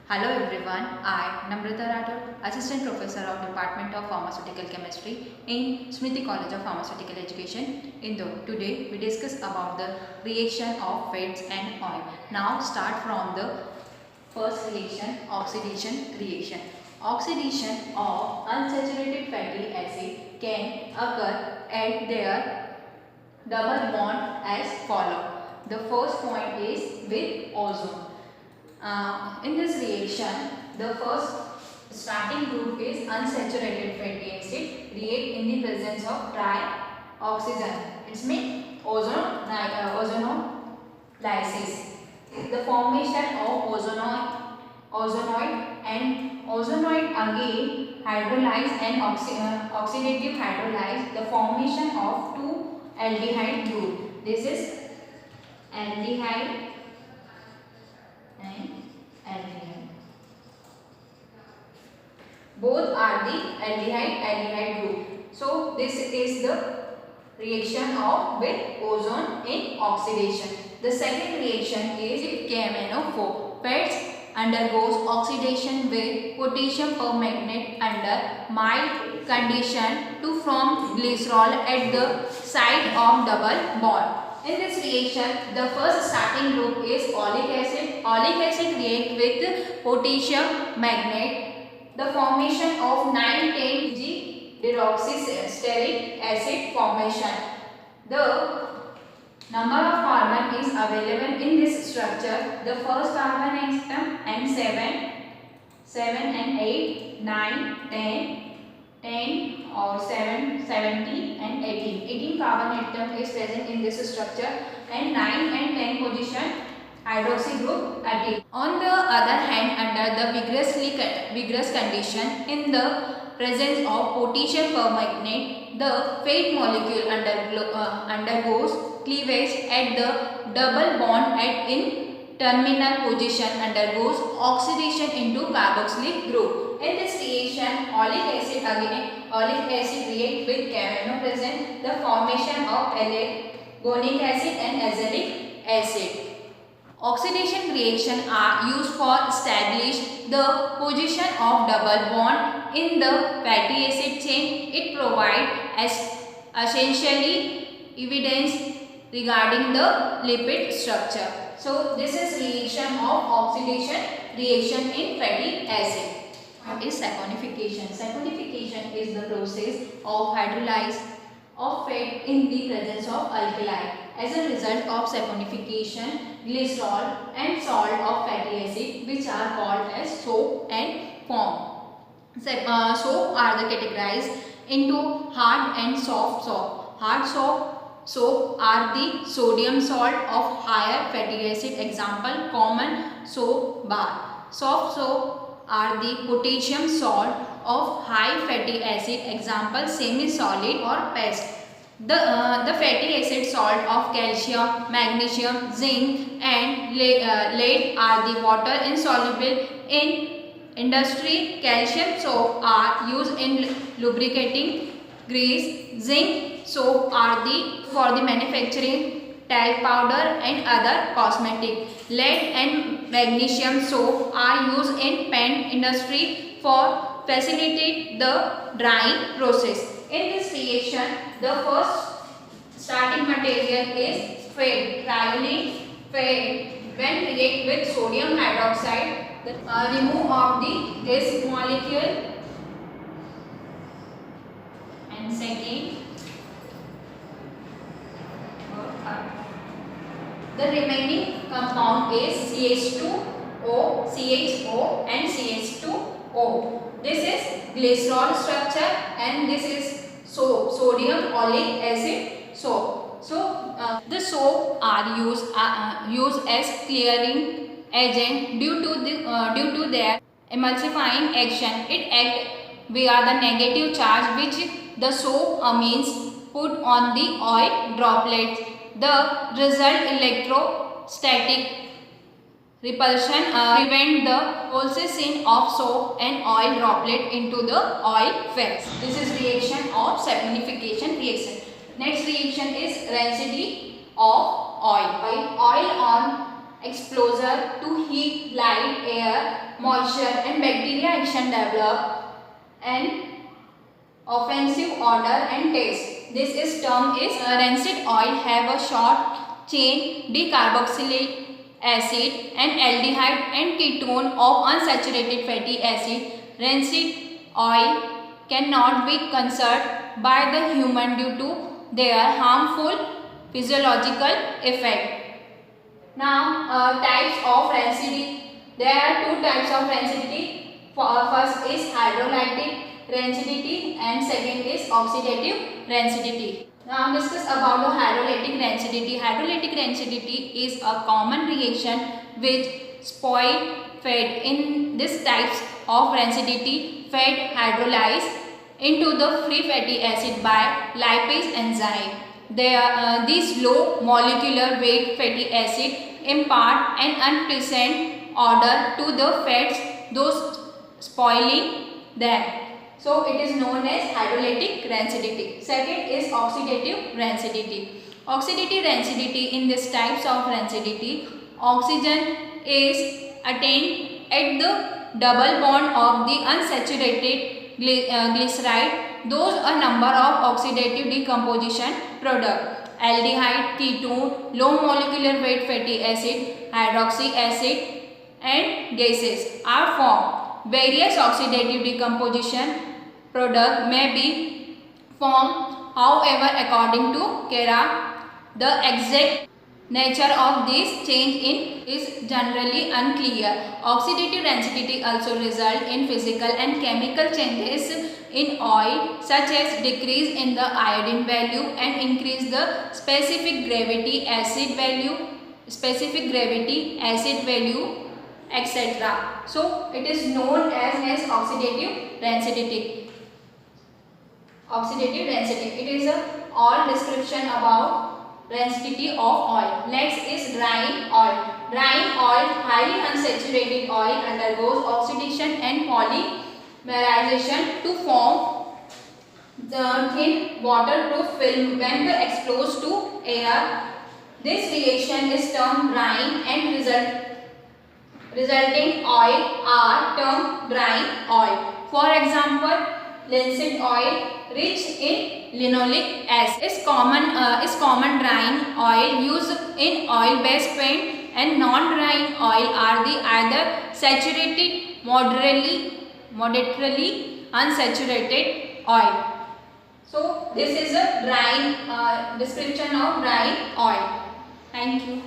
Hello everyone, I Namrata Rathod, Assistant Professor of Department of Pharmaceutical Chemistry in Smriti College of Pharmaceutical Education, Indore. Today we discuss about the reaction of fats and oil. Now start from the first reaction, oxidation reaction. Oxidation of unsaturated fatty acid can occur at their double bond as follow. The first point is with ozone. In this reaction, the first starting group is unsaturated fatty acid react in the presence of dry oxygen. It means ozonolysis. The formation of ozonoid and ozonoid again hydrolyze and oxidative hydrolyze the formation of two aldehyde group. This is aldehyde and aldehyde. Both are the aldehyde group. So this is the reaction of with ozone in oxidation. The second reaction is with KMnO4. Fats undergoes oxidation with potassium permanganate under mild condition to form glycerol at the site of double bond. In this reaction, the first starting group is oleic acid. Oleic acid react with potassium magnate. The formation of 9,10G deoxysteric acid formation. The number of carbon is available in this structure. The first carbon atom and 7 and 8, 9, 10 or 7, 17 and 18. 18 carbon atom is present in this structure and 9 and 10 position hydroxy group at it. On the other hand, under the vigorous condition in the presence of potassium permanganate, the fat molecule undergoes cleavage at the double bond at in terminal position undergoes oxidation into carboxylic group. In this reaction, oleic acid react with KMnO present the formation of aragonic acid and azelaic acid. Oxidation reactions are used for establish the position of double bond in the fatty acid chain. It provides essentially evidence regarding the lipid structure. So this is reaction of oxidation reaction in fatty acid. What is saponification? Saponification is the process of hydrolysis of fat in the presence of alkali. As a result of saponification, glycerol and salt of fatty acid, which are called as soap and foam. Soap are the categorized into hard and soft soap. Hard soap are the sodium salt of higher fatty acid, example common soap bar. Soft soap are the potassium salt of high fatty acid, example semi-solid or paste. The fatty acid salt of calcium, magnesium, zinc and lead are the water insoluble in industry. Calcium soap are used in lubricating grease. Zinc soap are the for the manufacturing talc powder and other cosmetic. Lead and magnesium soap are used in paint industry for facilitate the drying process. In this reaction, the first starting material is fat. Triolene fat when react with sodium hydroxide, remove of this molecule, and second the remaining compound is CH2O, CHO and CH2O. This is glycerol structure and this is soap, sodium oleic acid soap. So the soap are used as clearing agent due to their emulsifying action. It acts via the negative charge which the soap amines put on the oil droplets. The result electrostatic repulsion prevent the pulsation of soap and oil droplet into the oil fats. This is reaction of saponification reaction. Next reaction is rancidity of oil. Oil on exposure to heat, light, air, moisture and bacteria action develop an offensive odor and taste. This is term is rancid oil have a short chain decarboxylate acid and aldehyde and ketone of unsaturated fatty acid. Rancid oil cannot be consumed by the human due to their harmful physiological effect. Now, types of rancidity. There are two types of rancidity. First is hydrolytic rancidity and second is oxidative rancidity. Now, discuss about the hydrolytic rancidity. Hydrolytic rancidity is a common reaction which spoil fat. In this types of rancidity, fat hydrolyzed into the free fatty acid by lipase enzyme. These low molecular weight fatty acid impart an unpleasant odor to the fats, thus spoiling them. So it is known as hydrolytic rancidity. Second is oxidative rancidity. Oxidative rancidity, in this types of rancidity, oxygen is attained at the double bond of the unsaturated glyceride. Those a number of oxidative decomposition product: aldehyde, ketone, low molecular weight fatty acid, hydroxy acid and gases are formed. Various oxidative decomposition product may be formed. However, according to Kara, the exact nature of this change is generally unclear. Oxidative rancidity also result in physical and chemical changes in oil, such as decrease in the iodine value and increase the specific gravity acid value, etc. So it is known as oxidative rancidity. Oxidative rancidity. It is a all description about rancidity of oil. Next is drying oil. Drying oil, highly unsaturated oil, undergoes oxidation and polymerization to form the thin waterproof film when exposed to air. This reaction is termed drying and resulting oil are termed drying oil. For example, linseed oil rich in linoleic acid is common drying oil used in oil-based paint, and non-drying oil are the either saturated, moderately unsaturated oil. So this is a drying description of drying oil. Thank you.